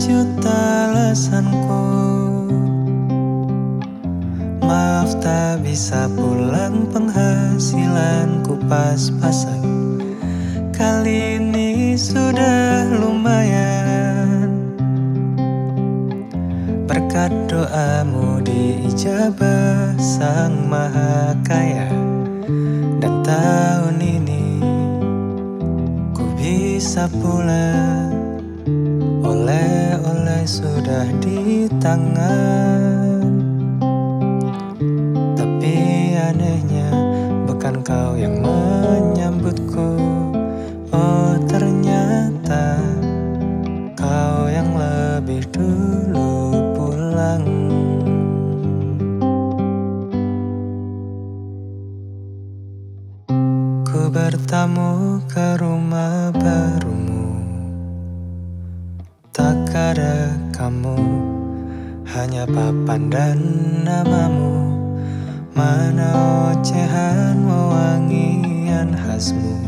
juta alasanku. Maaf tak bisa pulang, penghasilanku pas-pasan. Kali ini sudah lumayan. Berkat doamu diijabah Sang Maha Kaya. Dan tahun ini ku bisa pulang. Oleh-oleh sudah di tangan. Tapi anehnya bukan kau yang menyambutku. Oh ternyata kau yang lebih dulu pulang. Ku bertamu ke rumah barumu. Tak ada kamu, hanya papan dan namamu. Mana ocehan wewangian khasmu.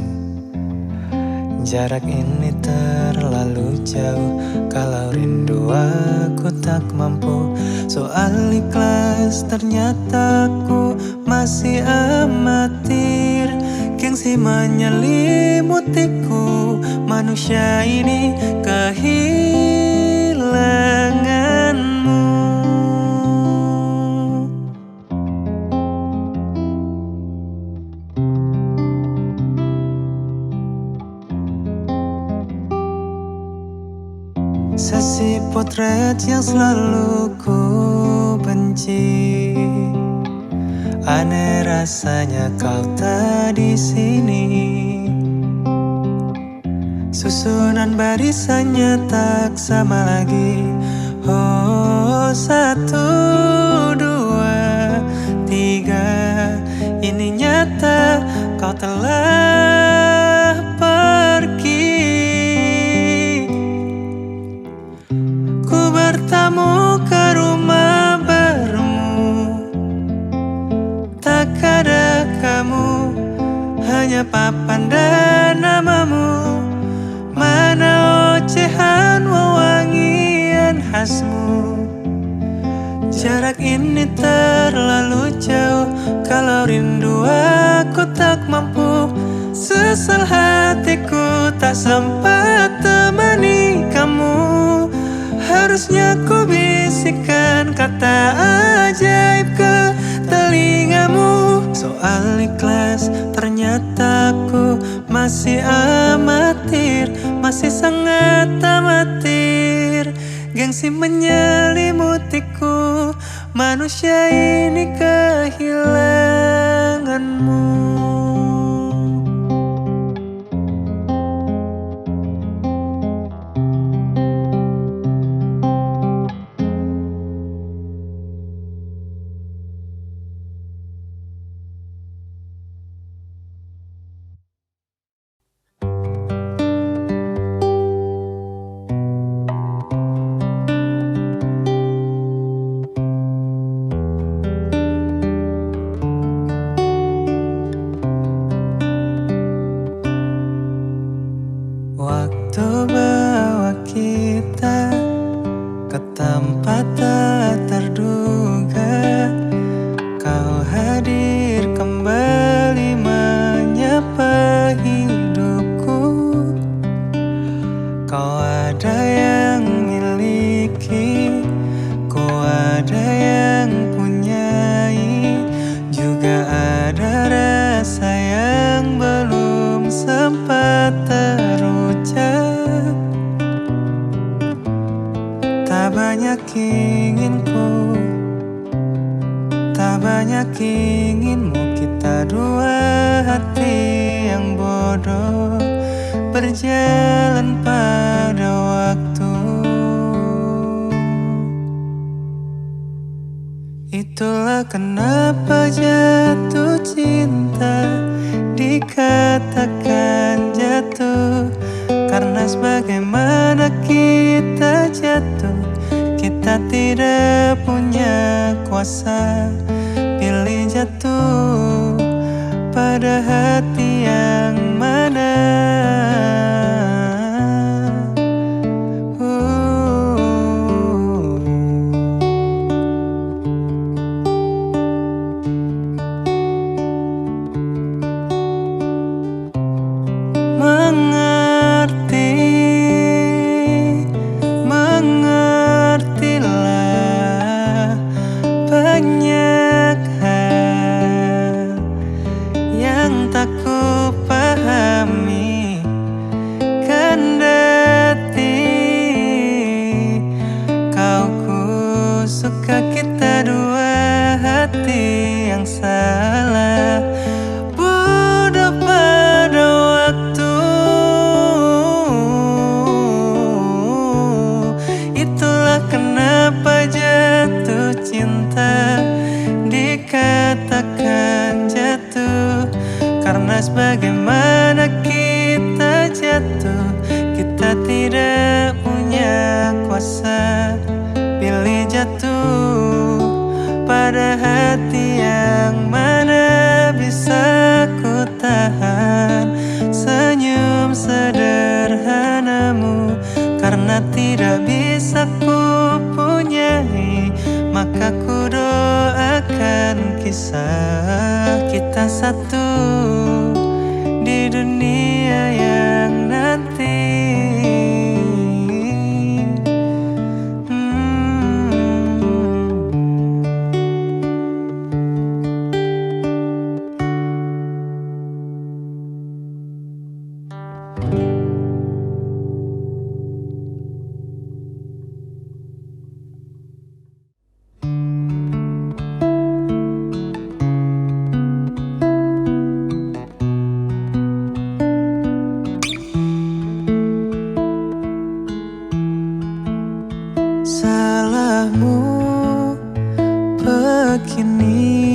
Jarak ini terlalu jauh, kalau rindu aku tak mampu. Soal ikhlas ternyata aku masih amatir. Gengsi menyelimutiku, manusia ini kehilanganmu. Sesi potret yang selalu ku benci. Aneh rasanya kau tak di sini. Susunan barisannya tak sama lagi. Oh 1, 2, 3. Ini nyata kau telah pergi. Ku bertamu ke rumah barumu. Tak ada kamu, hanya papan dan namamu. Mana ocehan wewangian khasmu. Jarak ini terlalu jauh, kalau rindu aku tak mampu. Sesal hatiku tak sempat temani kamu. Harusnya ku bisikan kata ajaib ke telingamu. Soal ikhlas ternyata aku masih amatir. Masih sangat amatir. Gengsi menyelimutiku, manusia ini kehilanganmu. Waktu bawa kita ke tempat tak terduga. Kau hadir kembali menyapa hidupku. Kau ada yang miliki, ku ada yang punyai. Juga ada rasa yang belum sempat terucap. Tak banyak inginku, tak banyak inginmu. Kita dua hati yang bodoh berjalan pada waktu. Itulah kenapa jatuh cinta dikatakan jatuh. Karena sebagaimana kita jatuh, kita tidak punya kuasa. Pilih jatuh pada hati yang mana. Apakah kita dua hati yang salah, bodoh pada waktu? Itulah kenapa jatuh cinta dikatakan jatuh, karena sebagaimana kita jatuh, kita tidak punya kuasa. Pilih jatuh pada hati yang mana bisa ku tahan senyum sederhanamu, karena tidak bisa ku punyai, maka ku doakan kisah kita satu di dunia yang nanti. Salahmu begini,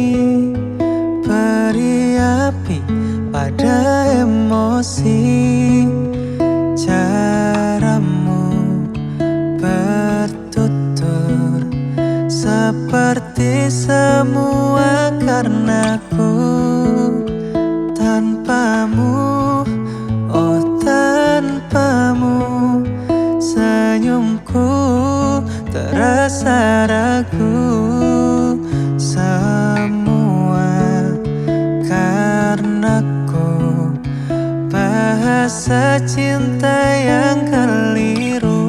beri api pada emosi. Caramu bertutur seperti semua karenaku. Tanpamu, oh tanpamu, senyumku terasa ragu. Semua karenaku bahasa cinta yang keliru.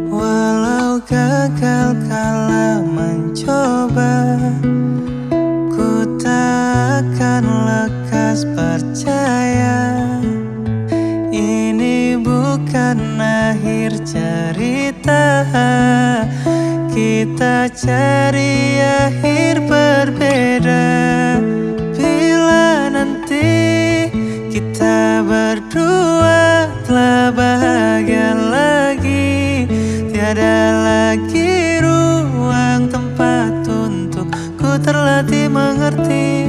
Walau gagal kala mencoba, ku takkan lekas percaya. Ini bukan akhir cerita, kita cari akhir berbeda. Bila nanti kita berdua telah bahagia lagi, tiada lagi ruang tempat untuk ku terlatih mengerti.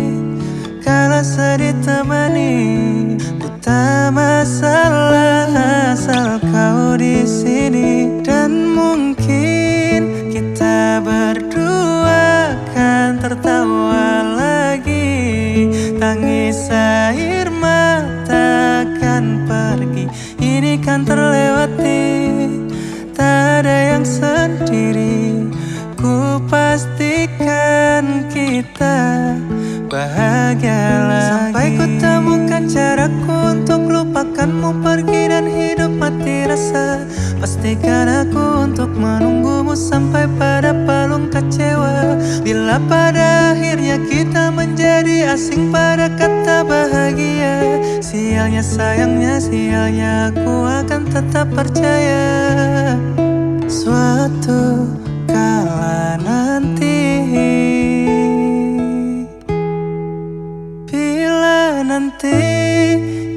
Kala sedih temani, ku tak masalah asal kau di sini. Dan mungkin kita berdua kan tertawa lagi, tangis air mata kan pergi, ini kan terlewati. Tak ada yang sendiri, ku pastikan kita bahagia lagi. Sampai ku temukan caraku untuk lupakanmu pergi dan hidup mati rasa. Pastikan aku untuk menunggumu sampai pada palung kecewa. Bila pada akhirnya kita menjadi asing pada kata bahagia, sialnya sayangnya sialnya aku akan tetap percaya. Suatu kala nanti, bila nanti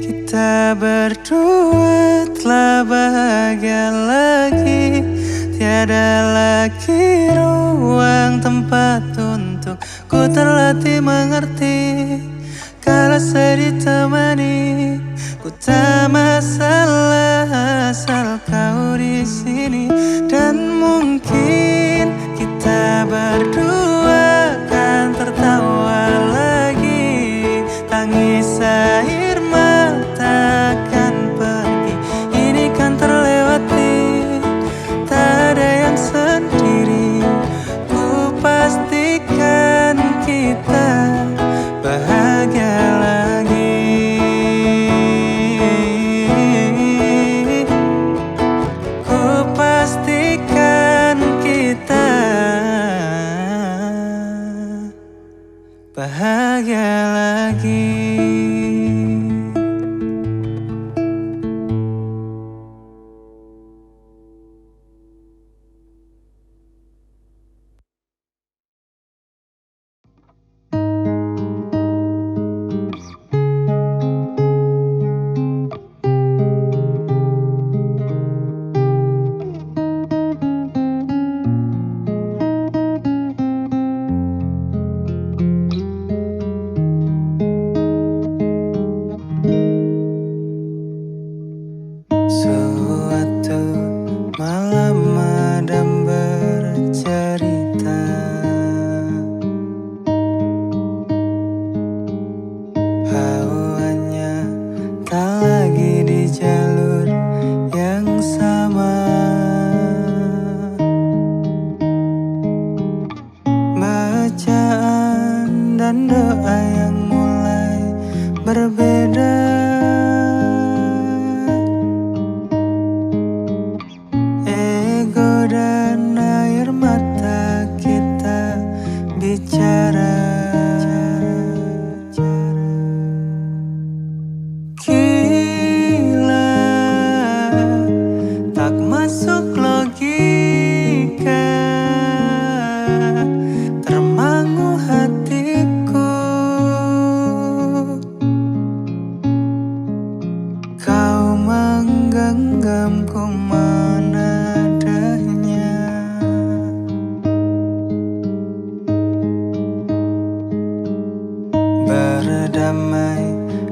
kita berdua telah bahagia lagi, tiada lagi ruang tempat untuk ku terlatih mengerti. Kala sedih temani, ku tak masalah asal kau di sini. Dan mungkin kita berdua kan tertawa lagi, tangis air mata kan pergi, ini kan terlewati. Tak ada yang sendiri, ku pastikan kita bahagia lagi. Ku pastikan kita bahagia lagi. dan air mata kita bicara. Gila, tak masuk logika, termangu hatiku. Kau menggenggamku menadanya, berdamai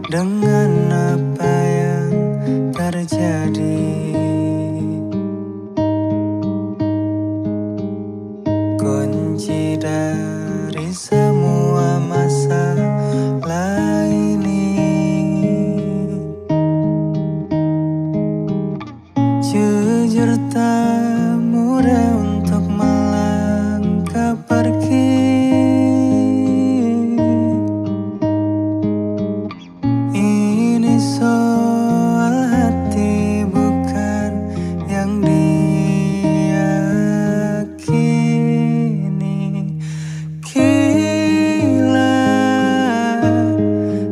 dengan apa yang terjadi. Kunci dari semua masalah ini, jujur tak mudah untuk melangkah pergi. Ini soal hati bukan yang diyakini. Gila,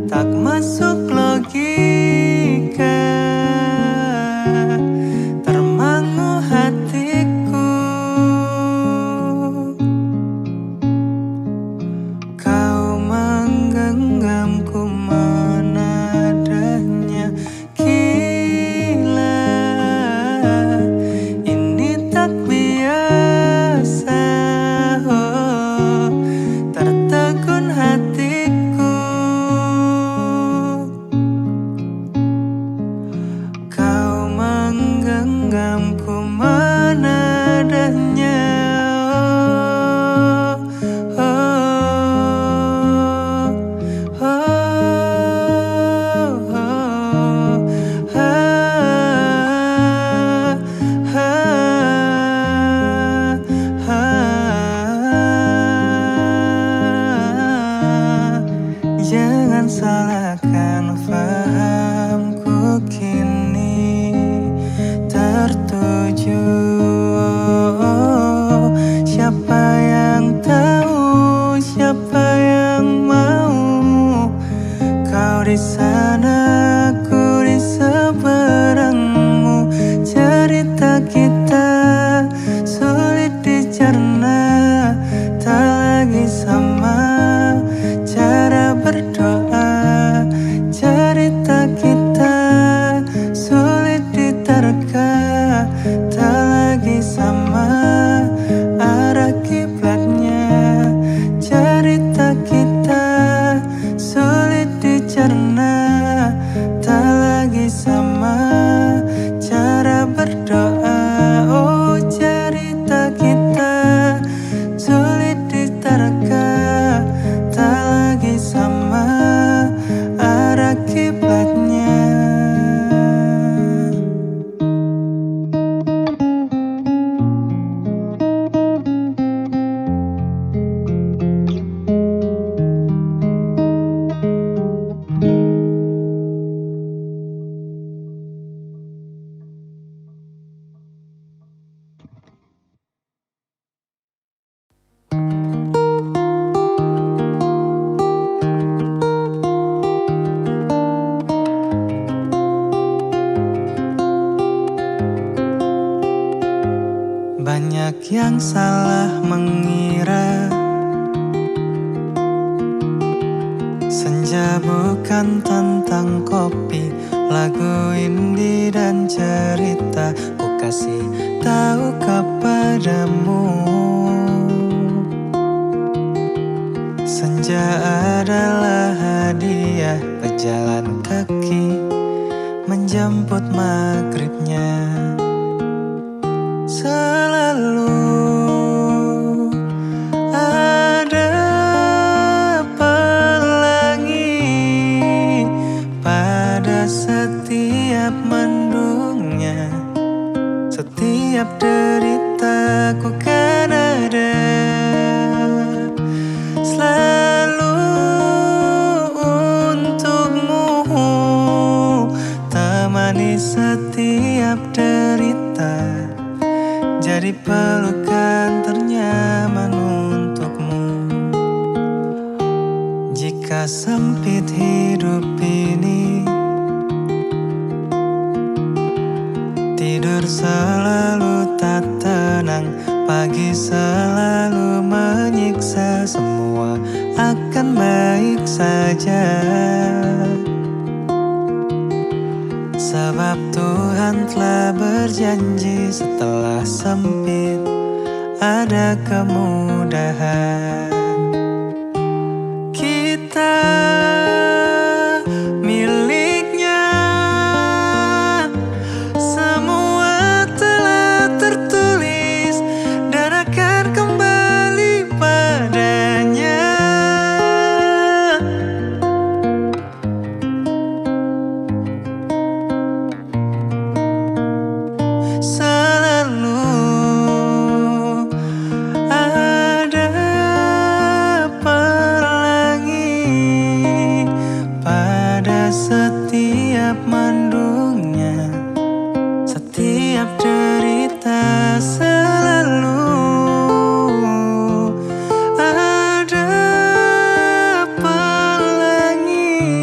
tak masuk logika, termangu hatiku. Kau menggenggamku menadanya. Gila, ini tak biasa. Oh, tertegun hatiku. Kau menggenggamku menadanya. Oh, oh, oh, oh, jangan salahkan fahamku kini tertuju. Oh, siapa yang tahu, siapa yang mau? Kau di sana, aku di seberangmu. Cerita kita sulit dicerna, tak lagi sama cara berdoa. Cerita kita sulit diterka, tak lagi sama arah kiblatnya. Cerita kita sulit dicerna, tak lagi sama cara berdoa. Oh, cerita kita sulit diterka, tak lagi sama arah kiblatnya. Banyak yang salah mengira senja bukan tentang kopi, lagu indie dan cerita. Ku kasih tahu kepadamu, senja adalah hadiah pejalan kaki menjemput maghribnya. Selalu ada pelangi pada setiap mendungnya. Setiap deritaku kan ada, selalu untukmu, temani setiap derita. jadi pelukan ternyaman untukmu. Jika sempit hidup ini, tidur selalu tak tenang, pagi selalu menyiksa, semua akan baik saja. Sebab Tuhan telah berjanji setelah sempit ada kemudahan. Kita miliknya, semua telah tertulis dan akan kembali padanya. Selalu ada pelangi pada setiap mendungnya, setiap derita. Selalu ada pelangi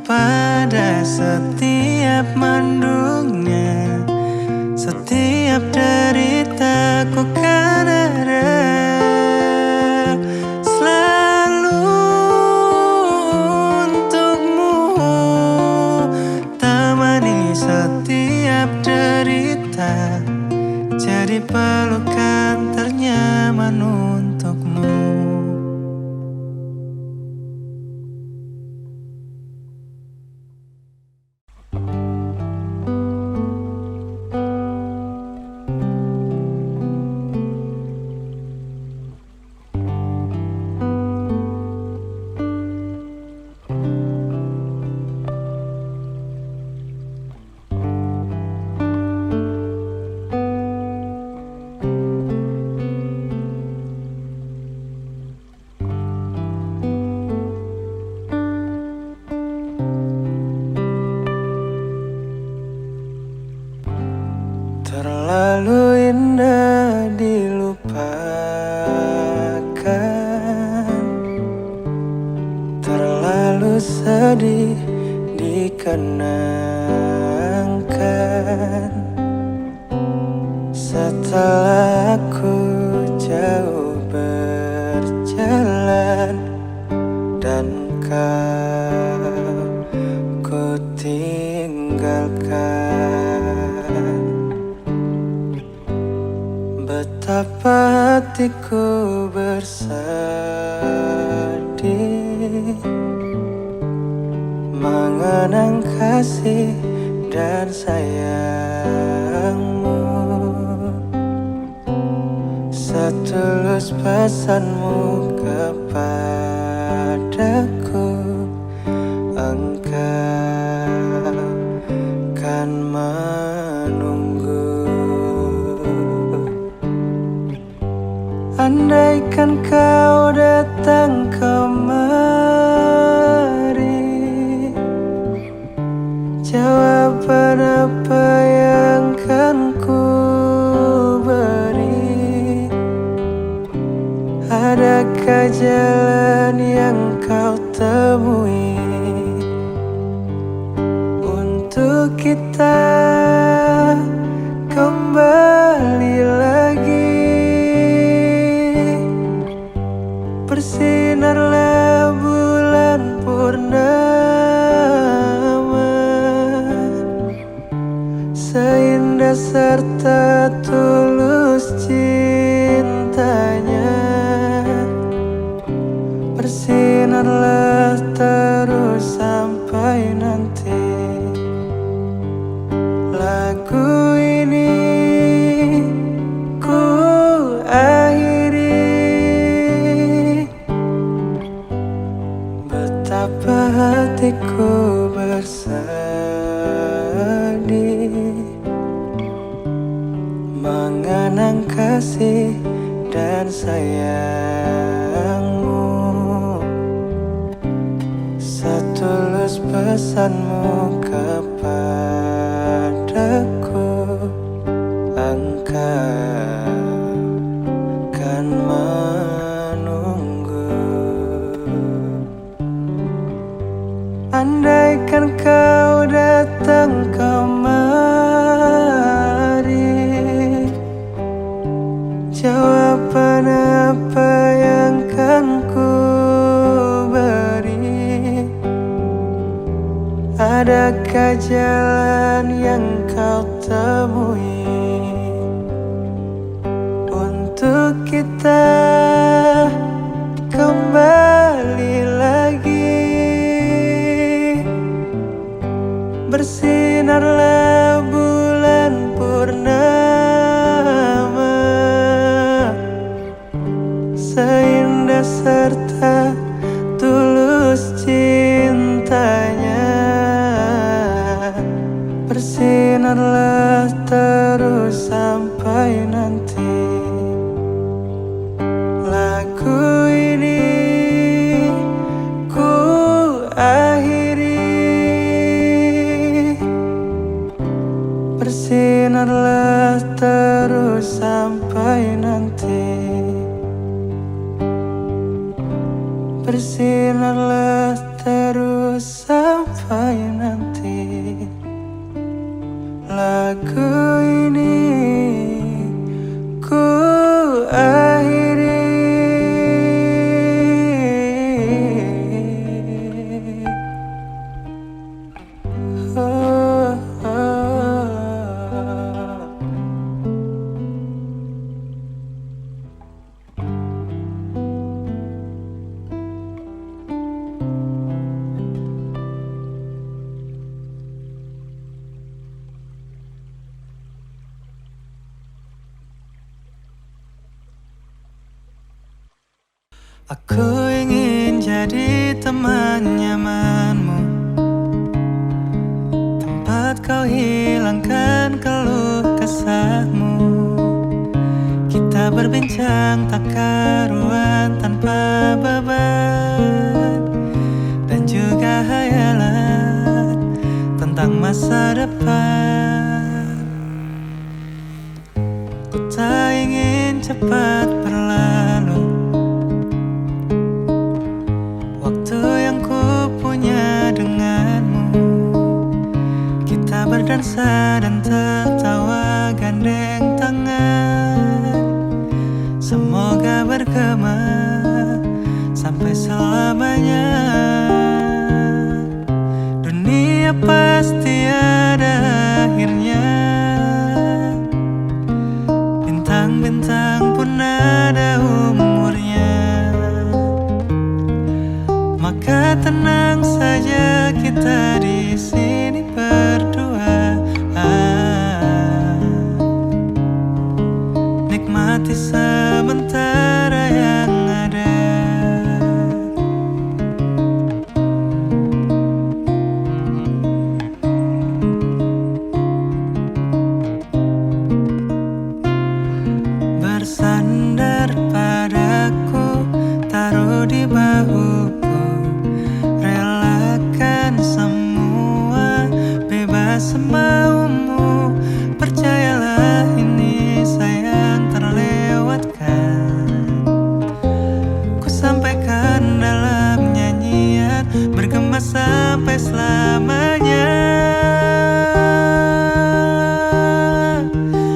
pada setiap mendungnya, setiap derita ku kan ada. Selalu untukmu, temani setiap derita, jadi pelukan ternyaman untukmu. Terlalu indah dilupakan, terlalu sedih dikenangkan. Setelah aku jauh berjalan dan ku tinggalkan, betapa hatiku bersedih mengenang kasih dan sayangmu. Setulus pesanmu kepadaku, engkau kan menunggu. Andaikan kau datang kemari, jawaban apa yang kan ku beri? Adakah jalan yang kau temui untuk kita kembali lagi? Bersinarlah bulan purnama, seindah serta tulus cintanya. Bersinarlah terus sampai nanti lagu ini ku akhiri. Betapa hatiku bersedih mengenang kasih dan sayangmu. Setulus pesanmu kepadaku, engkau kan menunggu. Andaikan kau datang kemari, jawaban apa yang kan ku beri? Adakah jalan yang kau temui untuk kita kembali lagi? Bersinarlah bulan purnama, seindah serta tulus cintanya. Bersinarlah terus sampai nanti. Lagu ini ku akhiri. Bersinarlah terus sampai nanti. Bersinarlah terus sampai nanti. Lagu ini ku akhiri. Oh, oh. Aku ingin jadi teman nyamanmu, tempat kau hilangkan keluh kesahmu. Kita berbincang tak karuan tanpa beban, dan juga hayalan tentang masa depan. Ku tak ingin cepat berlalu, waktu yang ku punya denganmu. Kita berdansa dan tertawa gandeng tangan, semoga bergema sampai selamanya. Dunia pasti ada akhirnya, bintang-bintang pun ada umurnya. Maka tenang saja kita di sini berdua, nikmati sementara yang ada. Bersandar padaku, taruh di bahuku, relakan semua, bebas semaumu. Percayalah ini sayang terlewatkan. Ku sampaikan dalam nyanyian, bergema sampai selamanya.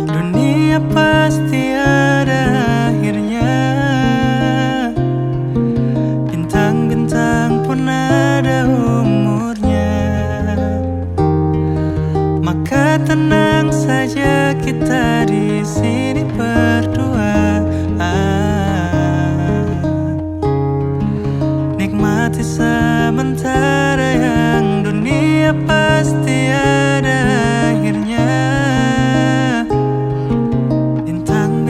Dunia pasti ada akhirnya, bintang-bintang pun ada umurnya. Maka tenang saja kita di sini berdua, nikmati sementara yang dunia pasti ada akhirnya. Bintang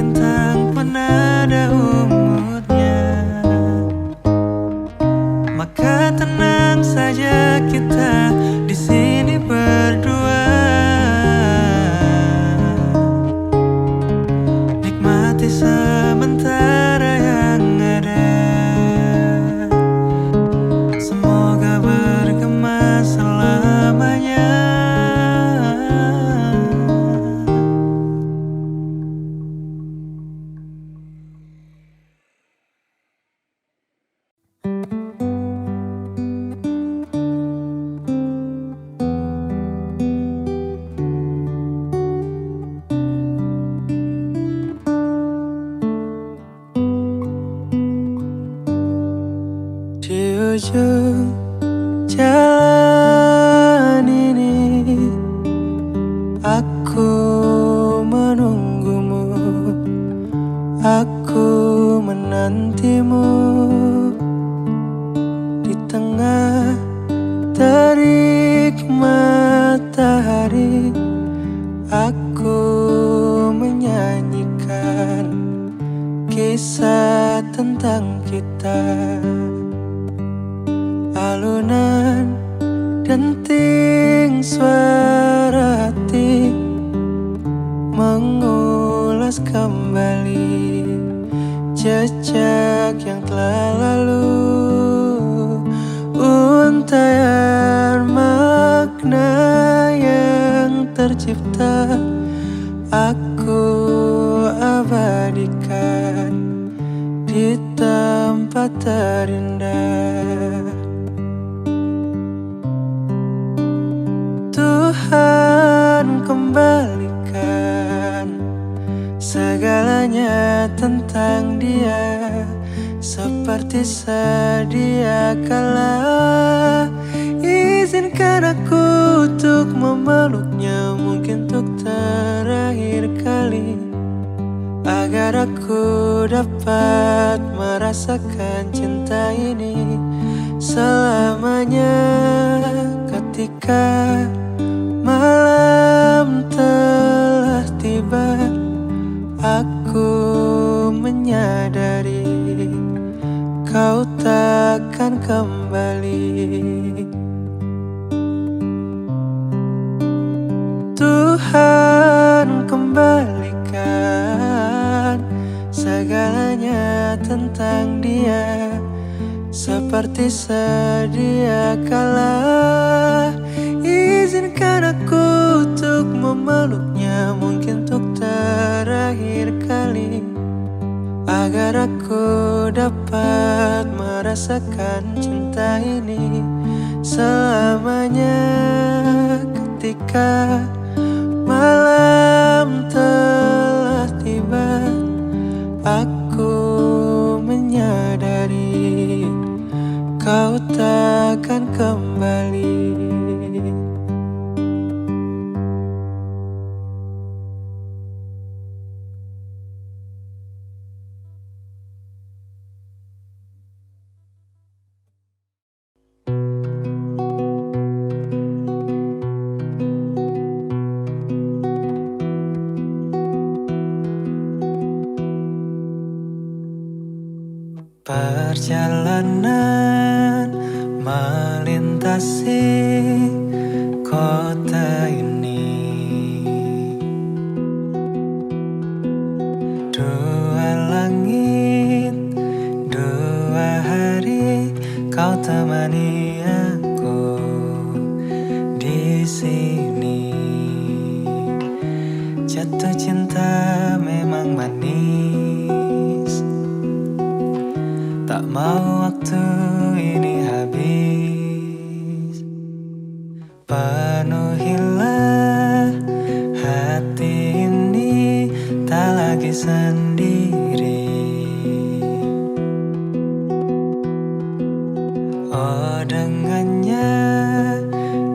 ujung jalan ini aku menunggumu, aku menantimu di tengah terik matahari. Aku menyanyikan kisah tentang kita. Alunan denting suara hati mengulas kembali jejak yang telah lalu. Untaian makna yang tercipta aku abadikan di tempat terindah. Tuhan kembalikan segalanya tentang Dia seperti sedia kala. Izinkan aku untuk memeluknya, mungkin untuk terakhir kali, agar aku dapat merasakan cinta ini selamanya. Ketika malam telah tiba, aku menyadari kau takkan kembali. Tuhan kembalikan segalanya tentang Dia seperti sedia kala. Izinkan aku untuk memeluknya, mungkin untuk terakhir kali, agar aku dapat merasakan cinta ini selamanya. Ketika malam telah tiba, aku menyadari kau takkan kembali. Perjalanan melintasi kota ini, dua langit, dua hari, kau temani aku di sini. Jatuh cinta memang manis, tak mau waktu ini habis. Penuhilah hati ini, tak lagi sendiri. Oh dengannya,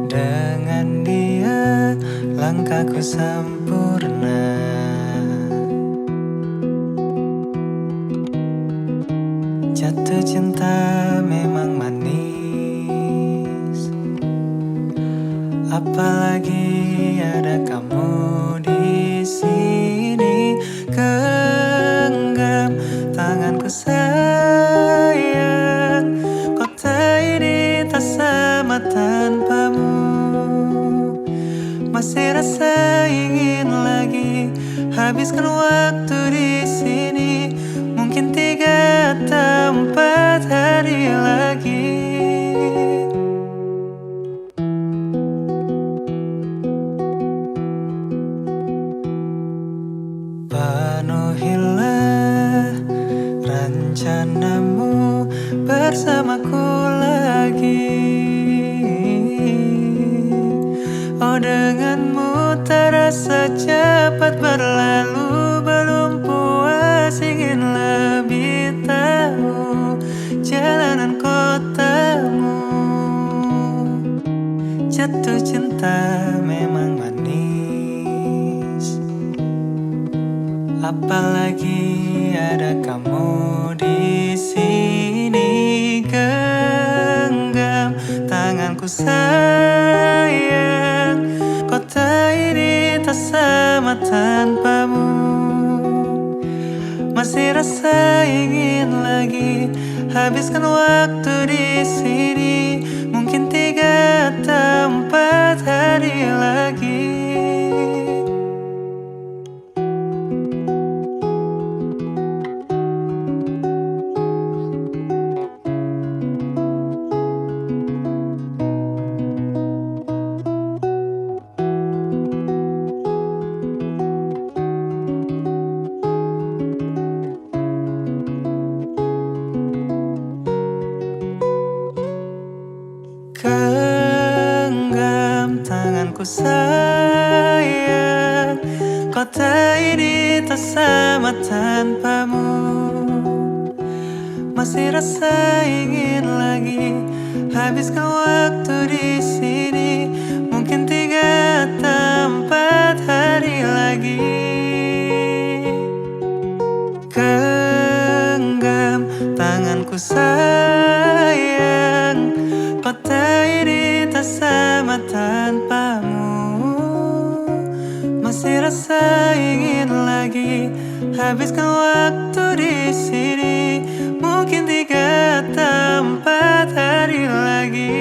dengan dia langkahku sempurna. Jatuh cinta memang manis, apalagi ada kamu di sini. Genggam tanganku sayang, kota ini tak sama tanpamu. Masih rasa ingin lagi habiskan waktu di sini, mungkin 3 atau 4 hari lagi. Penuhilah rencanamu bersamaku lagi. Oh denganmu terasa cepat berlalu, belum puas ingin lebih tahu jalanan kota Apalagi ada kamu di sini. Genggam tanganku sayang, kota ini tak sama tanpamu. Masih rasa ingin lagi habiskan waktu di sini. Mungkin 3 atau 4 hari lagi. Genggam tanganku sayang, kota ini tak sama tanpamu. Masih rasa ingin lagi habiskan waktu di sini. Mungkin 3 atau 4 hari lagi. Genggam tanganku sayang, kota ini tak sama tanpamu. Masih rasa ingin lagi habiskan waktu di sini. Mungkin 3 atau 4 hari lagi.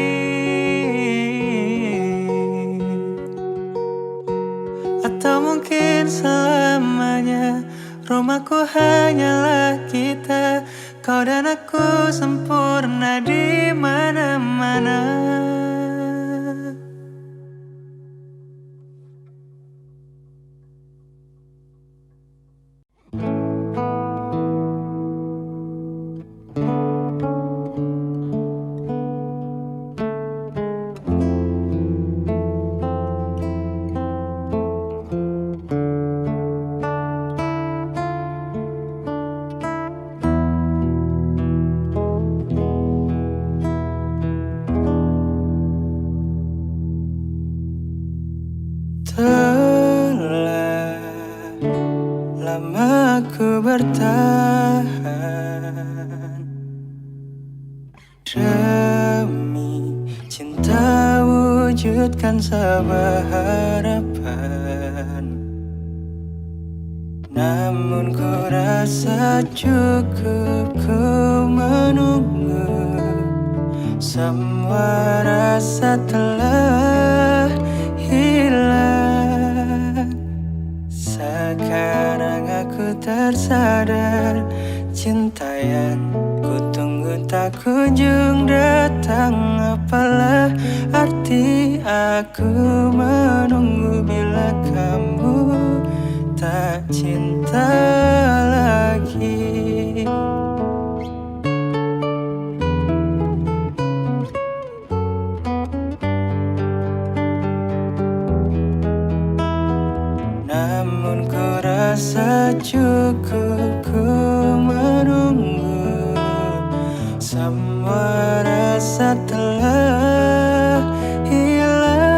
Atau mungkin selamanya. Rumahku hanyalah kita, kau dan aku sempurna di mana-mana. Telah lama ku bertahan demi cinta, wujudkan sebuah harapan. Namun ku rasa cukup ku menunggu. Semua rasa telah hilang. Sekarang aku tersadar, cinta yang ku tunggu tak kunjung datang. Apalah arti aku menunggu bila kamu tak cinta lagi. Namun ku rasa cukup ku menunggu. Semua rasa telah hilang.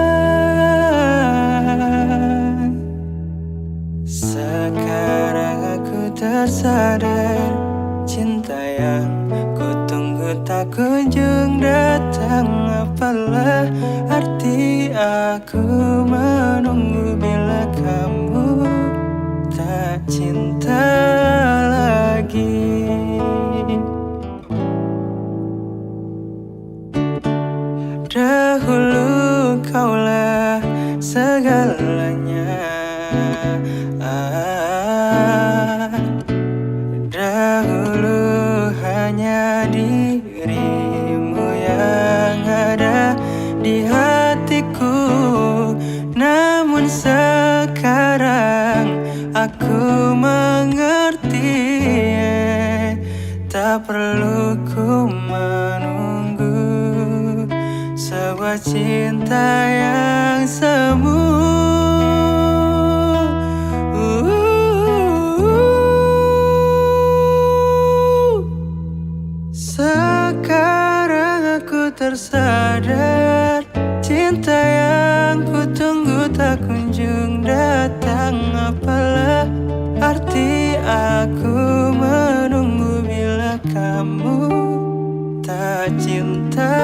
Sekarang aku tersadar, cinta yang ku tunggu tak kunjung datang. Apalah arti aku menunggu bila kamu tak cinta lagi. Dahulu kaulah segalanya. Dahulu hanya dirimu yang ada di hatiku. Namun sekarang aku mengerti, tak perlu ku menunggu sebuah cinta yang semu. Sekarang aku tersadar, cinta yang ku tunggu tak kunjung datang. Apalah arti kamu tak cinta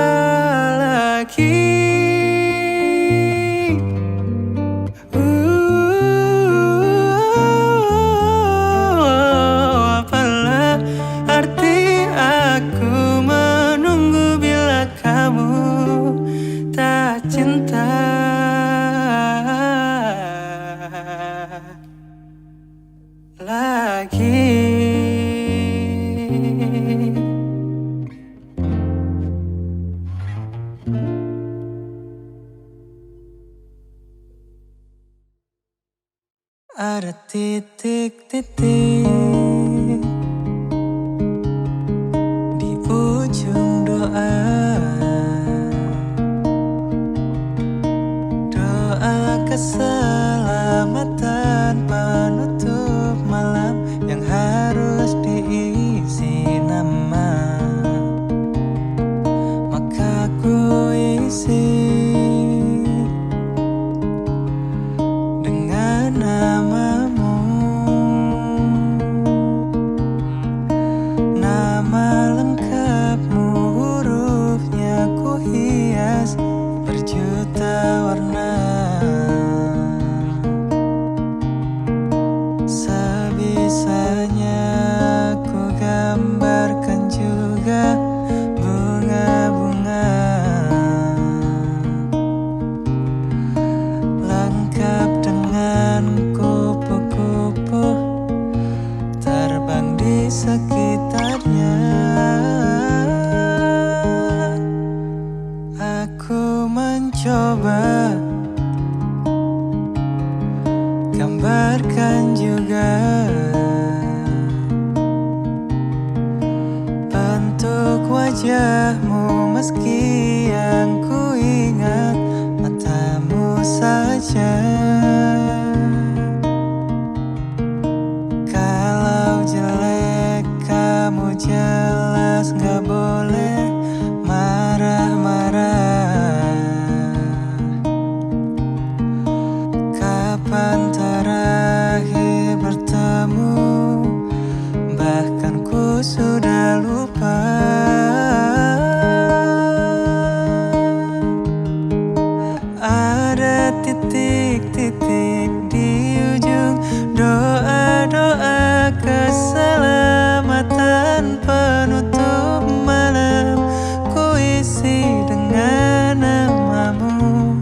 lagi. Apalah arti aku menunggu bila kamu tak cinta lagi. Ada titik-titik di ujung doa, doa keselamatan penutup malam yang harus diisi nama. Maka ku isi dengan namamu, nama lengkapmu, hurufnya ku hias berjuta warna. Sebisanya ku gambarkan juga bunga-bunga lengkap dengan kupu-kupu terbang di sekitarnya. Aku mencoba gambarkan juga bentuk wajahmu, meski yang ku ingat matamu saja. Kalau jelek kamu jelas gak boleh marah-marah. Kapan terakhir bertemu, bahkan ku sudah lupa. Ada titik-titik di ujung doa-doa keselamatan penutup malam. Ku isi dengan namamu,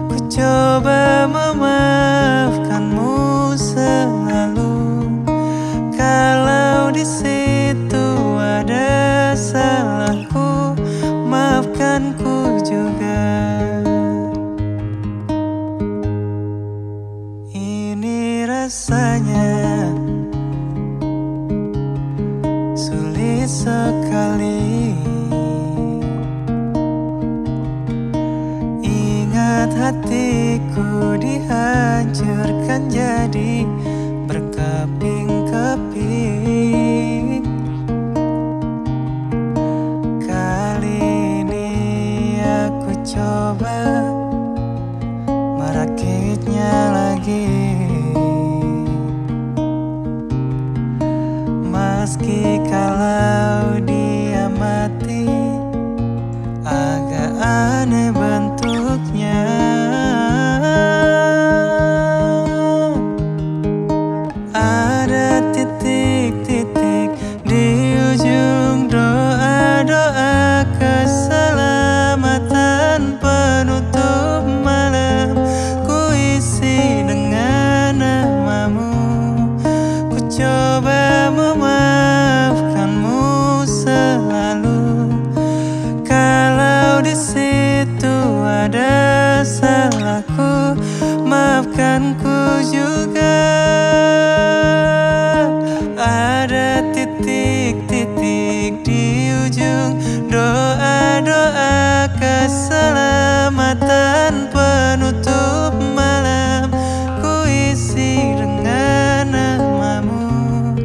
ku coba memaafkanmu selalu. Kalau di situ ada salahku, maafkanku juga. Ini rasanya sulit sekali. Ingat hatiku dihancurkan jadi berkeping-keping. Kali ini aku coba merakitnya lagi. Meski kalau diamati agak aneh bentuknya. Ada titik-titik di ujung doa-doa keselamatan penutup malam. Ku isi dengan namamu, ku coba memaafkanmu selalu. Kalau di situ ada salahku, maafkanku juga. Ada titik-titik di ujung doa-doa keselamatan penutup malam. Ku isi dengan namamu,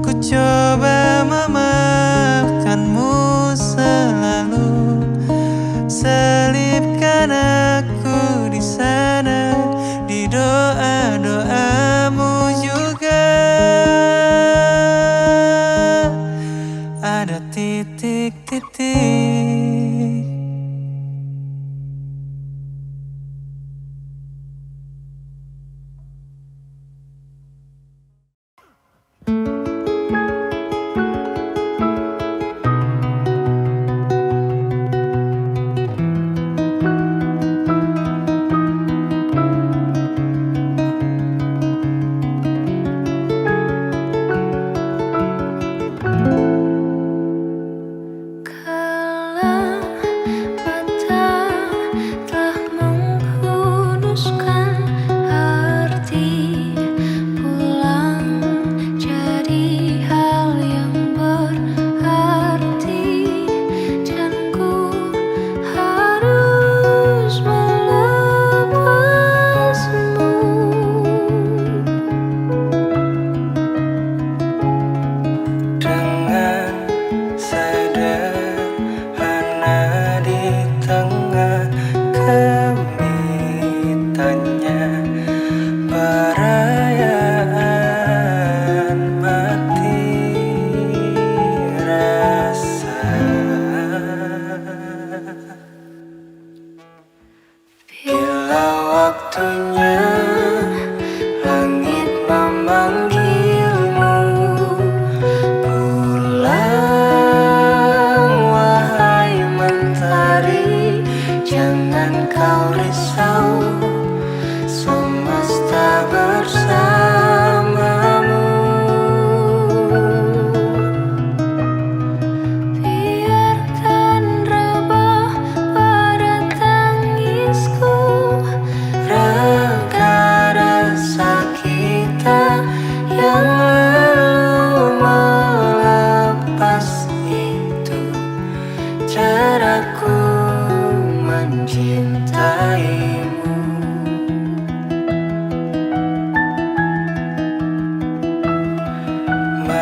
ku coba memaafkanmu selalu. Selipkan aku di sana, di doa-doamu juga. Ada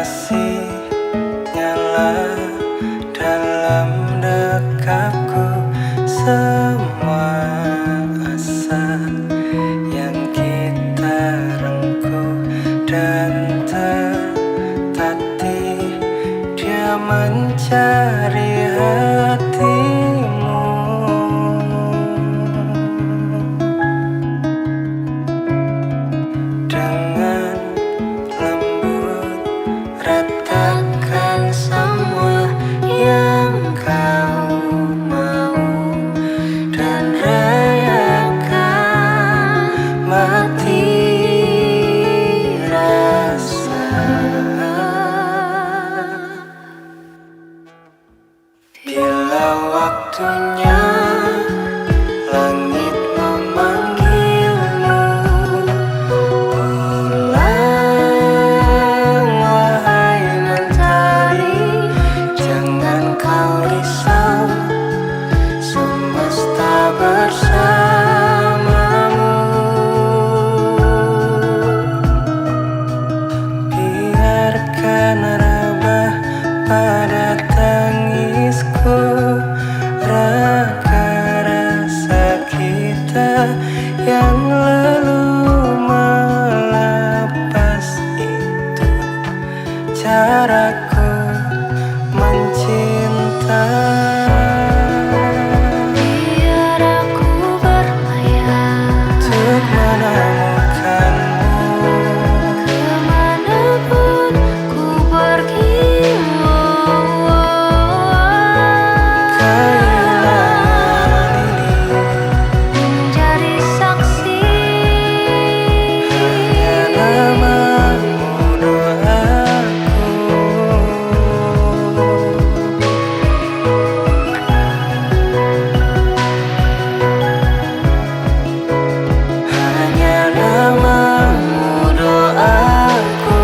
masih nyala dalam dekapku. Semua asa yang kita rengkuh dan tertatih, dia mencari hatimu. Dengan lembut ratakan semua yang kau mau dan rayakan mati rasa. Bila waktunya langit memanggilmu, pulang wahai mentari. Jangan kau risau, semesta bersamamu. Biarkan rebah pada tangisku raga rasa kita yang lalu melepas. Itu caraku mencinta. Biar aku berlayar Untuk menemukanmu, kemanapun ku pergi. kehilangan ini Menjadi saksi namamu doaku. Hanya namamu doaku.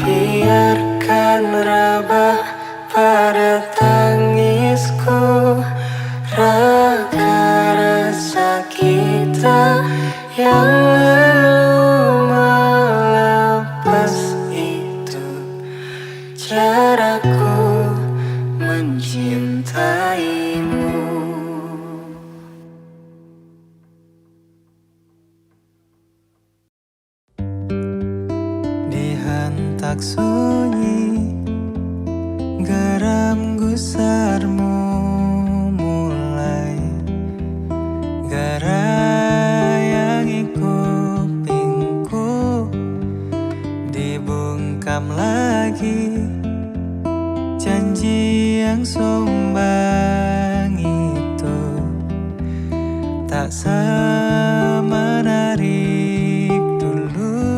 Biarkan rebah pada tangisku raga rasa kita yang lalu melepas. Itu caraku mencintaimu. Dihentak sunyi, garam gusarmu mulai gerayangi kupingku. Dibungkam lagi janji yang sombang itu, tak semenarik dulu.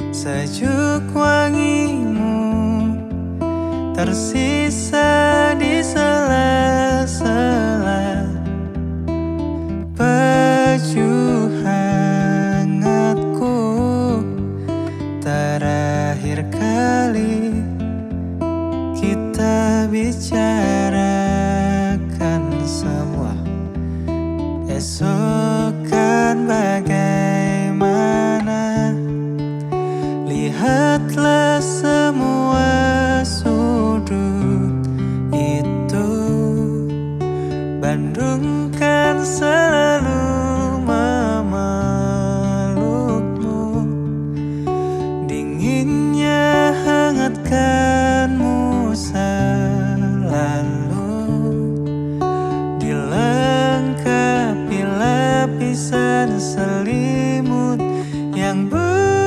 Sejuk wangimu tersisa di sela-sela baju hangatku. Terakhir kali kita bicarakan semua. Esok kan bagaimana? Lihatlah semua sudut itu. Bandung kan selalu memelukmu. Dinginnya hangatkanmu selalu. Dilengkapi lapisan selimut yang berupa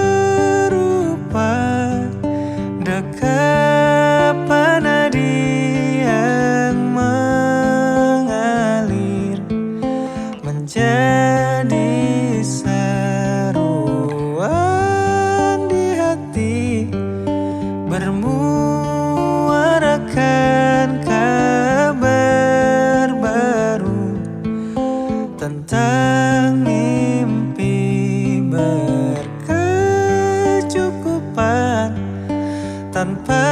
dekapan nadi yang mengalir menjadi seruan di hati, bermuarakan kabar baru tentang mimpi berkecukupan tanpa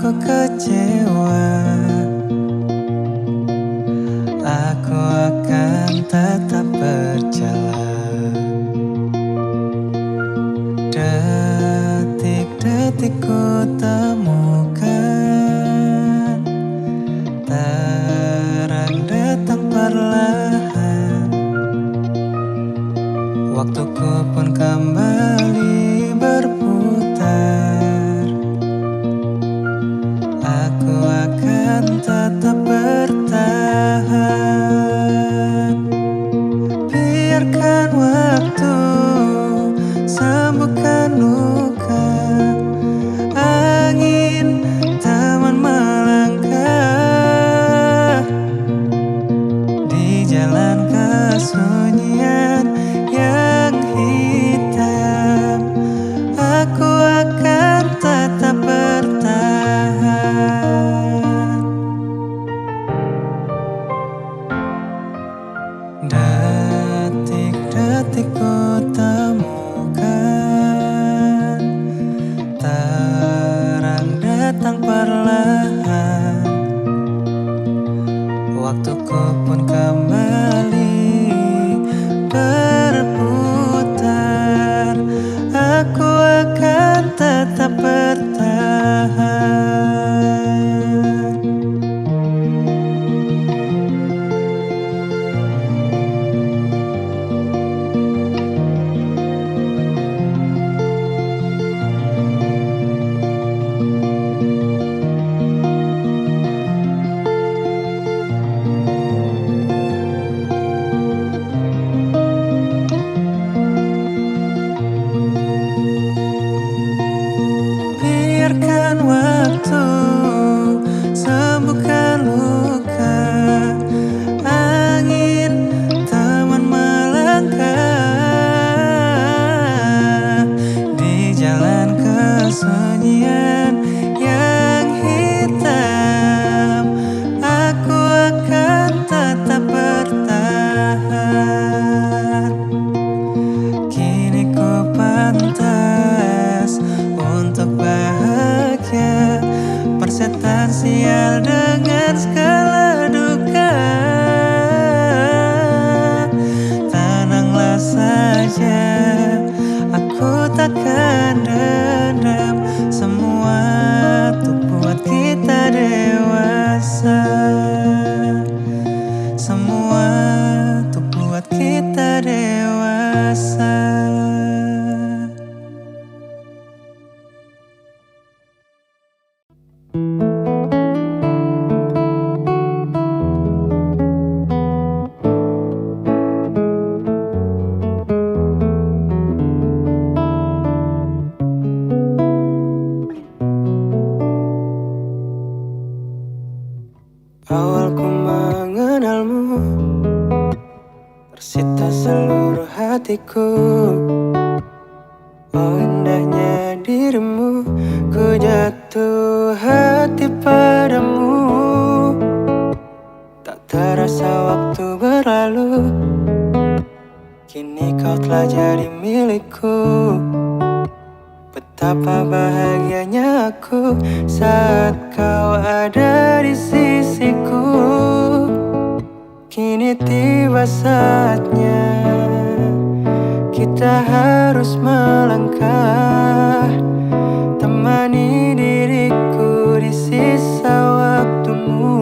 aku kecewa, aku akan tetap berjalan. Detik-detik ku temukan, terang datang perlahan. Waktuku pun kembali berputar. Aku akan tetap bertahan. Biarkan waktu sembuhkan luka. Angin teman melangkah di jalan kesunyian yang hitam. Aku akan tetap bertahan. Detik-detik ku temukan, terang datang perlahan. Waktuku pun kembali berputar. Aku akan tetap bertahan. Biarkan waktu sembuhkan luka. Angin teman melangkah di jalan kesunyian yang hitam. Aku akan tetap bertahan. Kini ku pantas untuk bahagia, persetan sial dengan segala duka. Tenanglah saja, aku takkan dendam. Semua untuk buat kita dewasa. Semua untuk buat kita dewasa. Awal ku mengenalmu, tersita seluruh hatiku. Oh indahnya dirimu, ku jatuh hati padamu. Tak terasa waktu berlalu, kini kau telah jadi milikku. Betapa bahagianya aku saat kau ada di sisiku. Kini tiba saatnya kita harus melangkah. Temani diriku di sisa waktumu.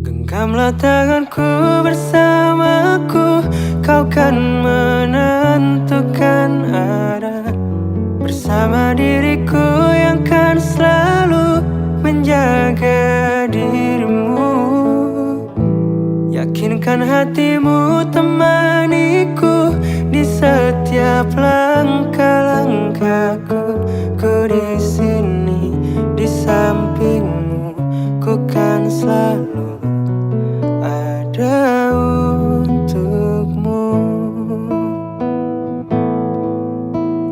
Genggamlah tanganku bersamaku, kau kan menentukan arah. Bersama diriku yang kan selalu menjaga dirimu. Yakinkan hatimu temaniku di setiap langkah-langkahku. Ku di sini di sampingmu, ku kan selalu ada untukmu.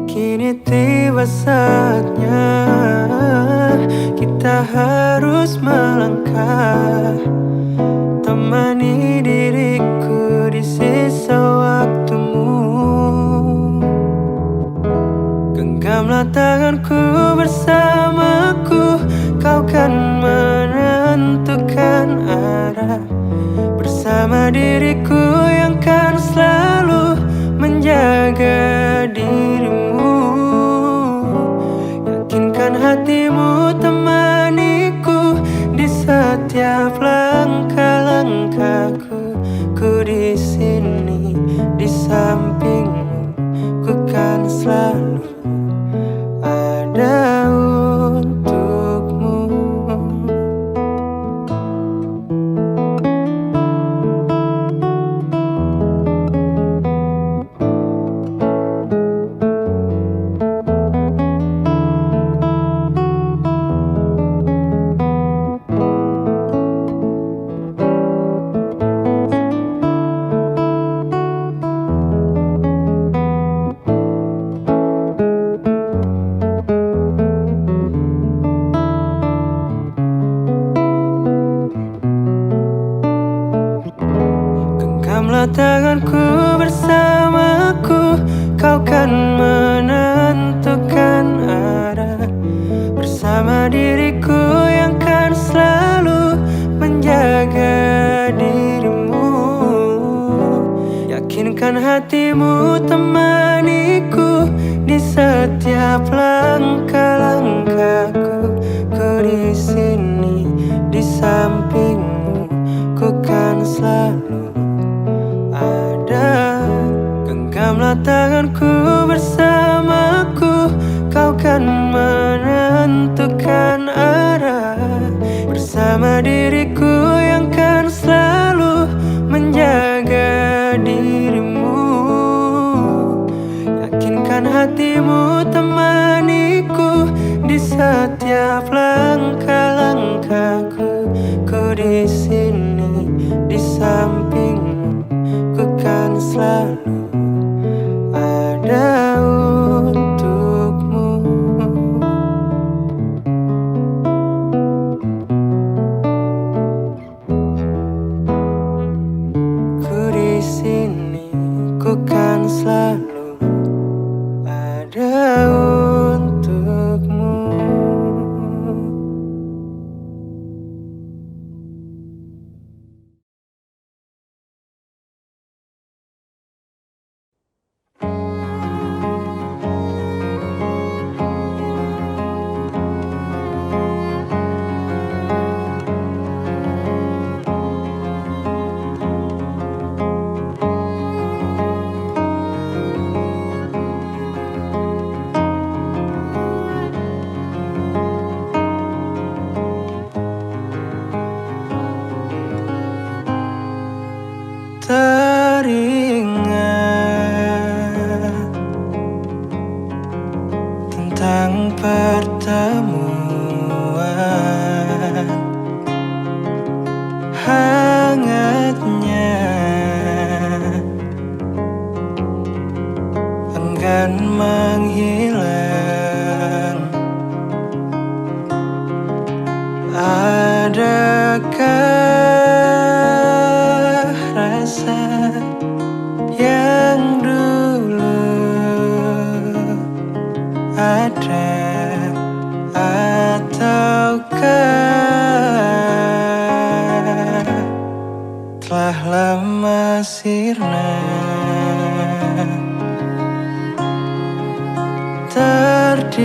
Kini tiba saatnya kita harus melangkah. Temani diriku di sisa waktumu. Genggamlah Genggamlah tanganku bersamaku, kau kan menentukan arah. Bersama diriku yang kan selalu menjaga dirimu. Yakinkan hatimu temaniku di setiap langkah-langkahku. Ku di sini di sampingmu, ku kan selalu ada untukmu. Genggamlah tanganku bersamaku, kau kan menentukan arah. Bersama diriku yang kan selalu menjaga dirimu. Yakinkan hatimu temaniku di setiap langkah-langkahku. Ku di sini di sampingmu, ku kan selalu ada. Genggamlah tanganku bersamaku, kau kan menentukan arah. Bersama diriku yang kan selalu menjaga dirimu. Yakinkan hatimu temaniku di setiap langkah-langkahku. Ku di sini di sampingmu, ku kan selalu ada untukmu. Ku di sini, ku kan selalu ada untukmu. Teringat tentang pertemuan hangatnya, enggan menghilang. Adakah rasa yang dulu ada, ataukah telah lama sirna? Terdiam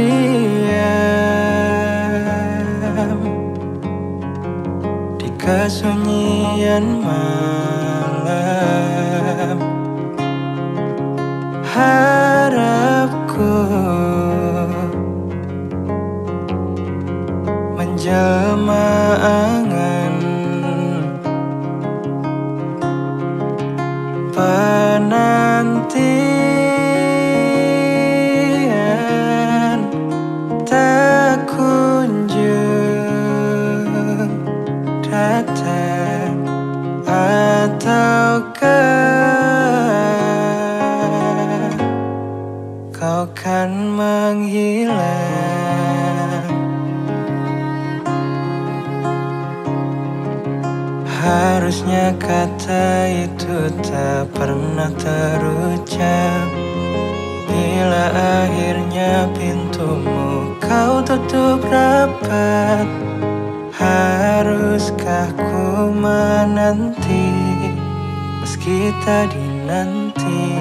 di kesunyian malam, harapku menjelma angan penantian tak kunjung datang. Ataukah kau kan menghilang? Harusnya kata itu tak pernah terucap. Bila akhirnya pintumu kau tutup rapat, haruskah ku menanti meski tak dinanti?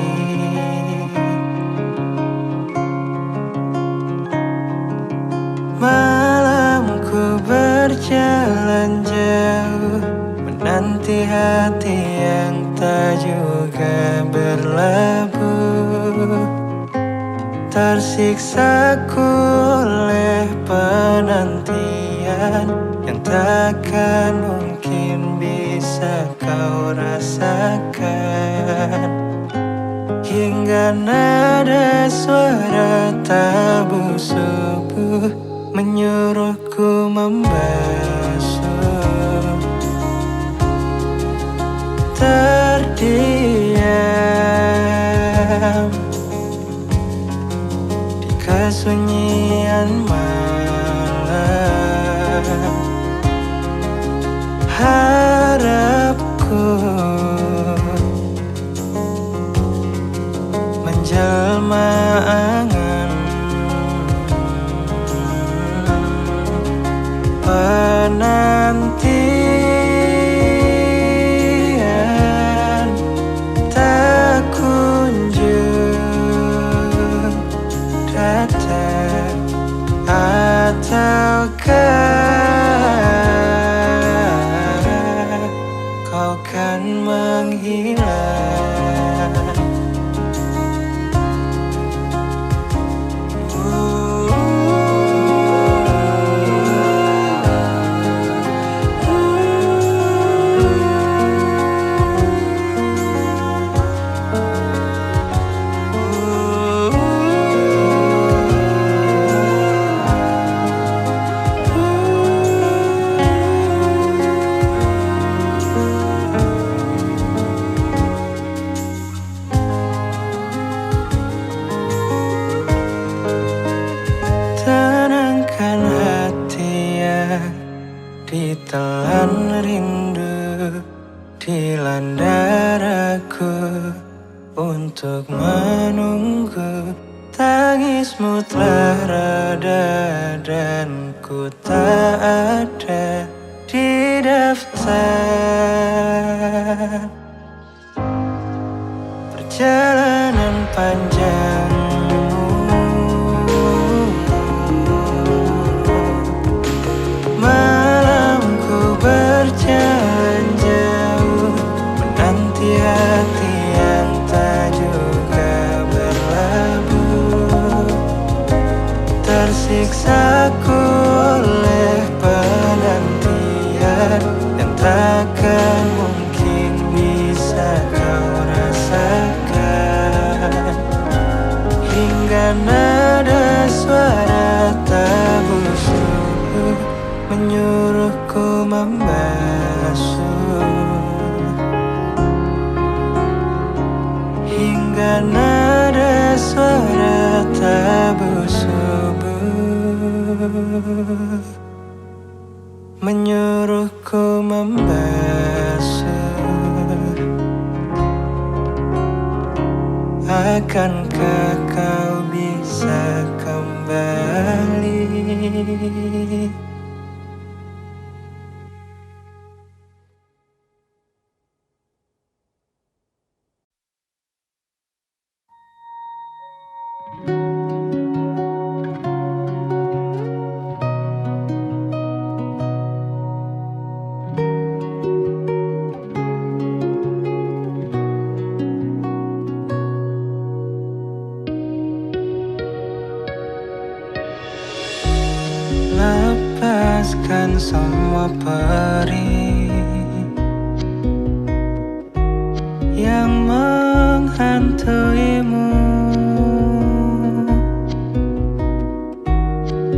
Malamku berjalan jauh, menanti hati yang tak juga berlabuh. Tersiksaku oleh penantian yang takkan mungkin bisa kau rasakan. Hingga nada suara tabu subuh menyuruhku membasuh. Terdiam di kesunyian malam, harapku menjelma angan penantian tak kunjung datang. Ataukah kau kan menghilang? Tenangkan hati yang ditelan rindu, dilanda ragu untuk menunggu. Tangismu telah reda dan ku tak ada di daftar perjalanan panjangmu. Malamku berjalan jauh, menanti hati yang tak juga berlabuh. Tersiksaku oleh penantian yang takkan mungkin bisa kau rasakan. Hingga nada suara tabu subuh menyuruhku membasuh. Hingga nada suara tabu subuh menyuruhku membasuh. Akankah kau bisa kembali? Lepaskan semua perih yang menghantuimu.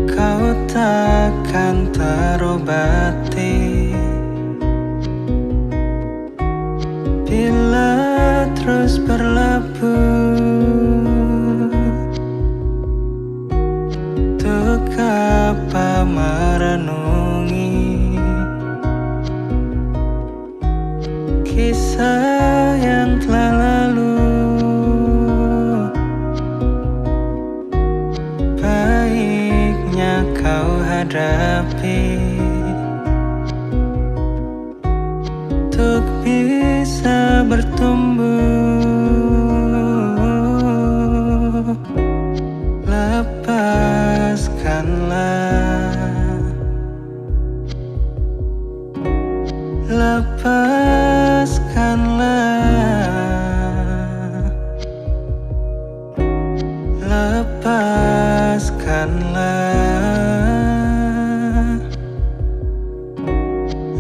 Kau takkan terobati bila terus berlabuh. Untuk apa merenungi kisah yang telah lalu? hadapi, untuk bisa bertumbuh. Lepaskanlah, lepaskanlah,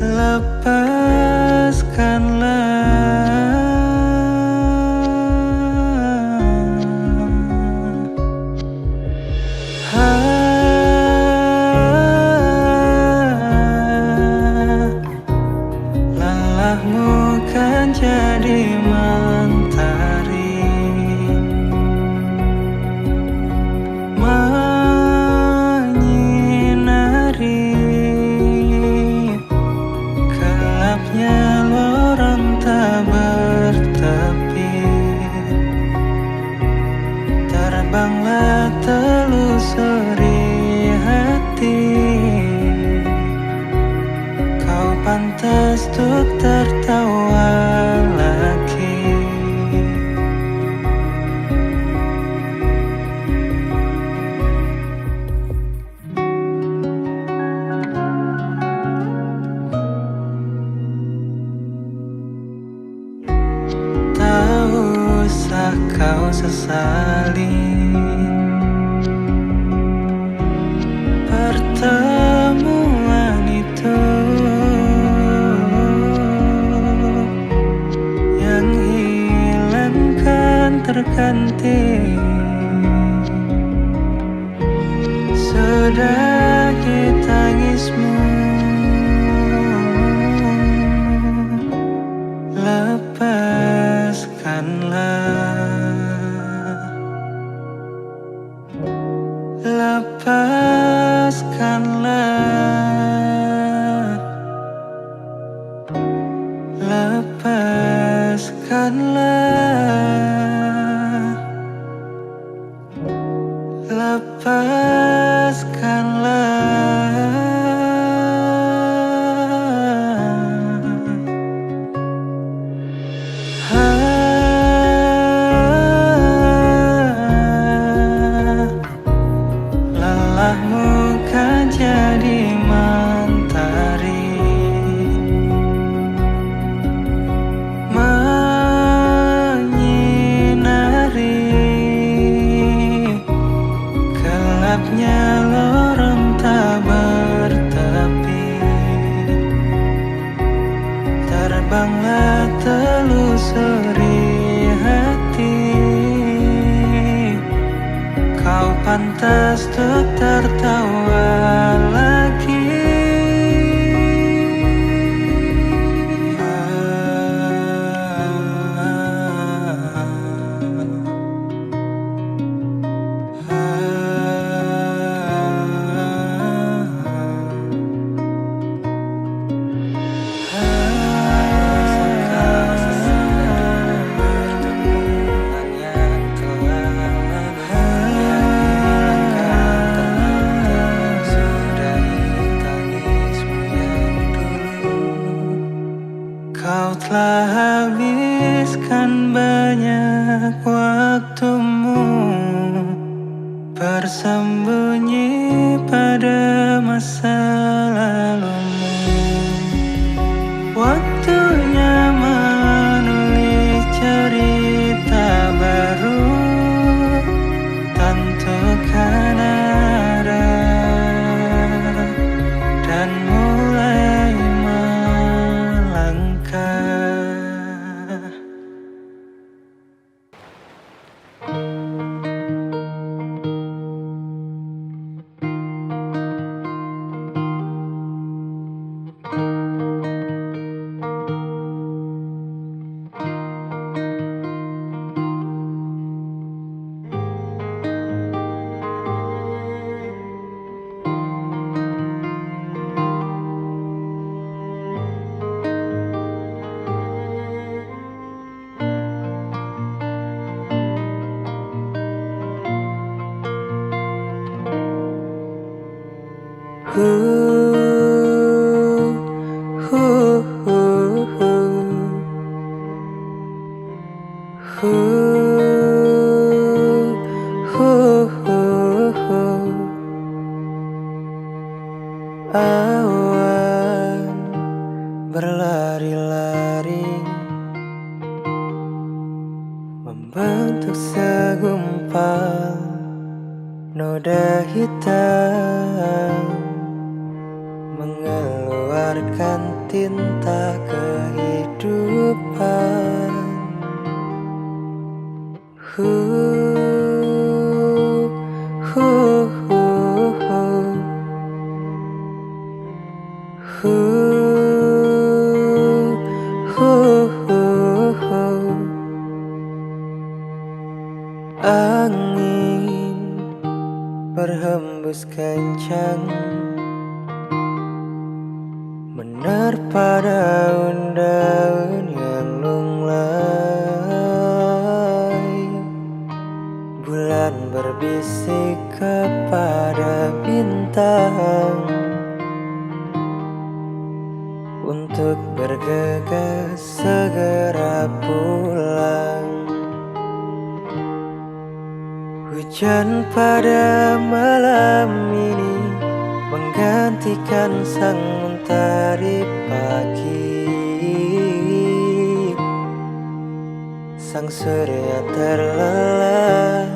lepaskanlah, lelahmu kan jadi mentari, menyinari gelapnya lorong tak bertepi. Terbanglah telusuri hati, kau pantas untuk tertawa lagi. Tak usah kau sesali pertemuan itu yang hilang kan terganti. Sudah tangismu, lepaskanlah, lepaskanlah, lepaskanlah, lelahmu kan jadi mentari, menyinari gelapnya lorong tak bertepi. Terbanglah telusuri hati, kau pantas untuk tertawa lagi. Kau telah habiskan banyak waktumu bersembunyi pada masa lalumu. Waktunya menulis cerita baru, tentukan arah dan mulai melangkah. hu, hu, hu, hu. Awan berlari-lari membentuk segumpal noda hitam, mengeluarkan tinta kehidupan. Hu, hu, hu, hu, hu, hu, hu, hu. Angin berhembus kencang menerpa daun-daun yang lunglai. Bulan berbisik kepada bintang untuk bergegas segera pulang. Hujan pada malam ini menggantikan sang mentari pagi. Sang surya terlelap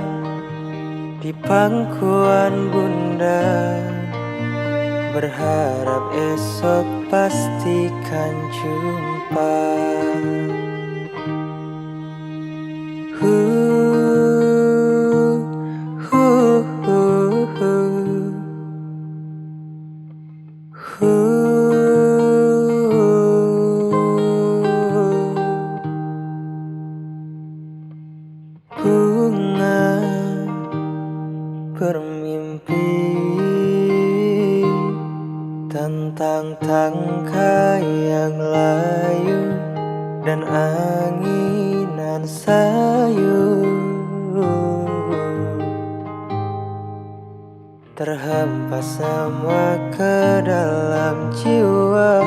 di pangkuan bunda, berharap esok pastikan jumpa. Hu, hu, hu, hu, hu. Bunga bermimpi tentang tangkai yang layu dan anginan sayu, terhempas semua ke dalam jiwa,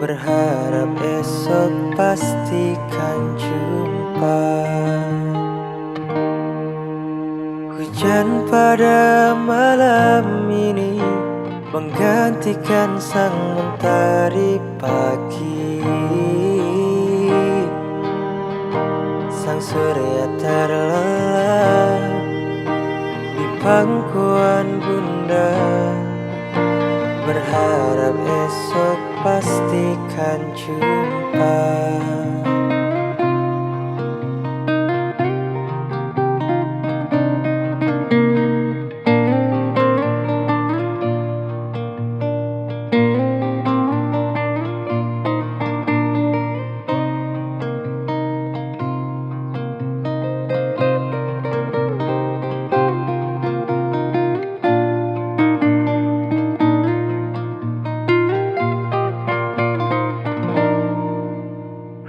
berharap esok pastikan jumpa. Hujan pada malam ini menggantikan sang mentari pagi. Sang surya terlelap di pangkuan bunda, berharap esok pastikan jumpa.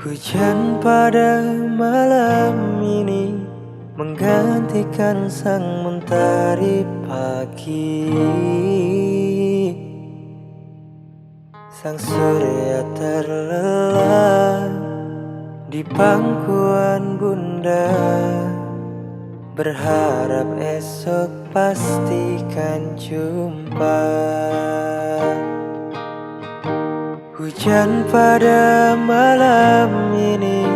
Hujan pada malam ini menggantikan sang mentari pagi. Sang surya terlelap di pangkuan bunda, berharap esok pastikan jumpa. Hujan pada malam ini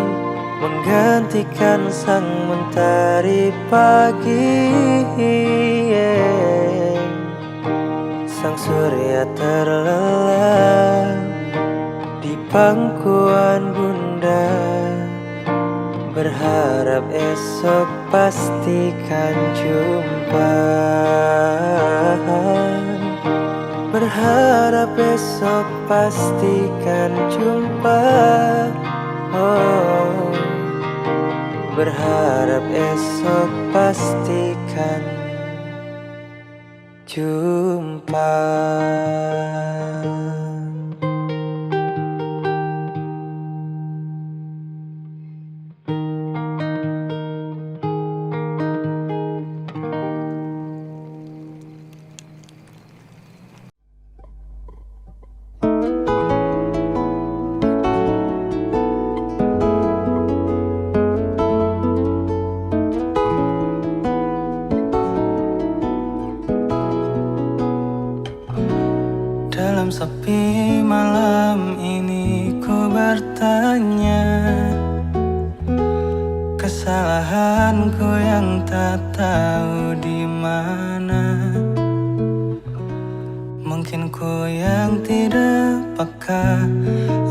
menggantikan sang mentari pagi. Sang surya terlelap di pangkuan bunda, berharap esok pastikan jumpa. Berharap esok pastikan jumpa. Oh, berharap esok pastikan jumpa. Dalam sepi malam ini ku bertanya, kesalahanku yang tak tahu di mana. Mungkin ku yang tidak peka,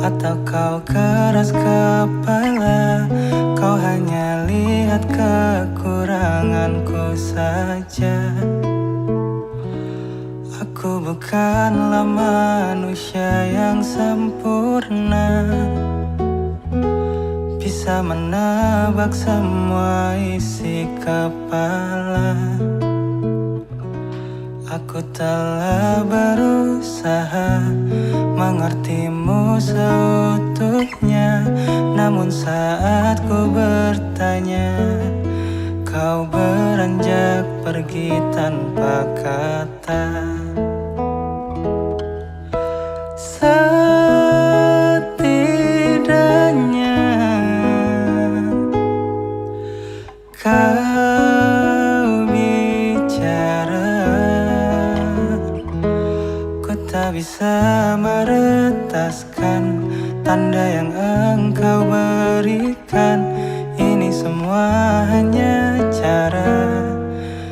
atau kau keras kepala. Kau hanya lihat kekuranganku saja. Aku bukanlah manusia yang sempurna, bisa menebak semua isi kepala. Aku telah berusaha mengertimu seutuhnya, namun saat ku bertanya, kau beranjak pergi tanpa kata. Setidaknya kau bicara, ku tak bisa meretaskan tanda yang engkau berikan. Ini semua hanya cara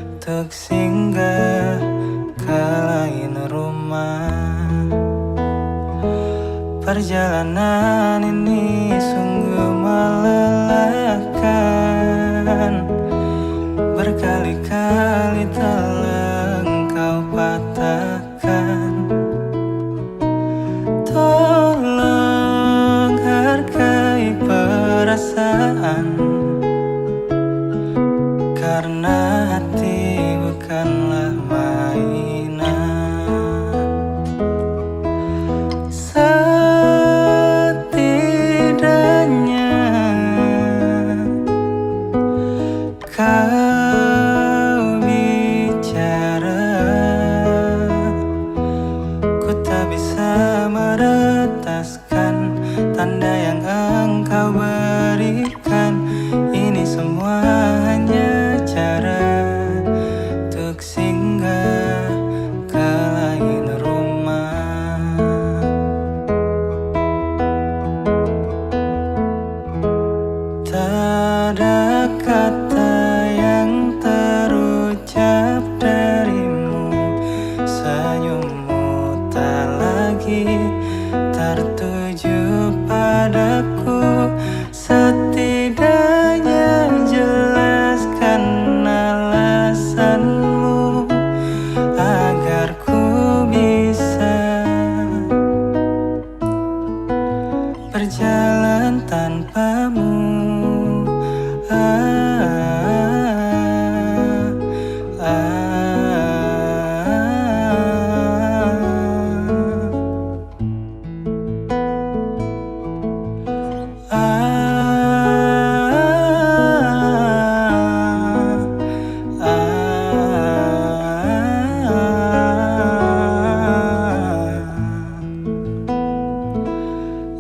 untuk singgah ke lain rumah. Perjalanan ini sungguh melelahkan, berkali-kali telah engkau patahkan. Tolong hargai perasaan, karena hati bukanlah mainan. Setidaknya kau bicara, ku tak bisa meretaskan tanda yang engkau berikan. Ini semua hanya cara untuk singgah ke lain rumah. Tak ada kata yang terucap darimu, senyummu tak lagi tertuju padaku. Setidaknya jelaskan alasanmu agar ku bisa berjalan tanpamu.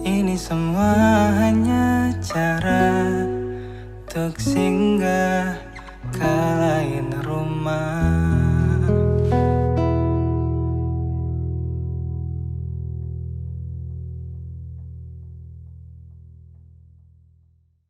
Ini semua hanya cara untuk singgah ke lain rumah.